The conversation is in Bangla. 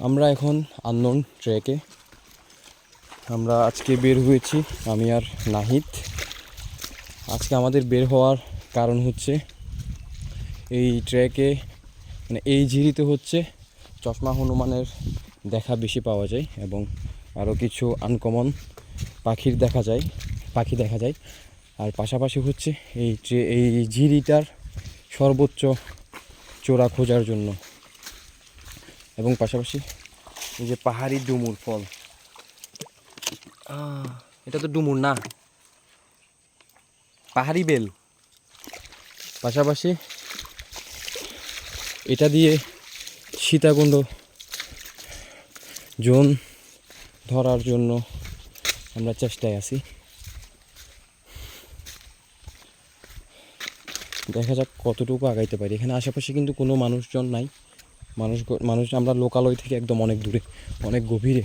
আমরা এখন আননোন ট্রেকে আমরা আজকে বের হয়েছি, আমি আর নাহিদ। আজকে আমাদের বের হওয়ার কারণ হচ্ছে এই ট্রেকে মানে এই ঝিরিতে হচ্ছে চশমা হনুমানের দেখা বেশি পাওয়া যায় এবং আরও কিছু আনকমন পাখি দেখা যায়। আর পাশাপাশি হচ্ছে এই ঝিরিটার সর্বোচ্চ চূড়া খোঁজার জন্য, এবং পাশাপাশি এই যে পাহাড়ি ডুমুর ফল, এটা তো ডুমুর না, পাহাড়ি বেল। পাশাপাশি এটা দিয়ে সীতাকুণ্ড জোন ধরার জন্য আমরা চেষ্টায় আছি। দেখা যাক কতটুকু আগাইতে পারি। এখানে আশেপাশে কিন্তু কোনো মানুষজন নাই, মানুষ আমরা লোকালয় থেকে একদম অনেক দূরে, অনেক গভীরে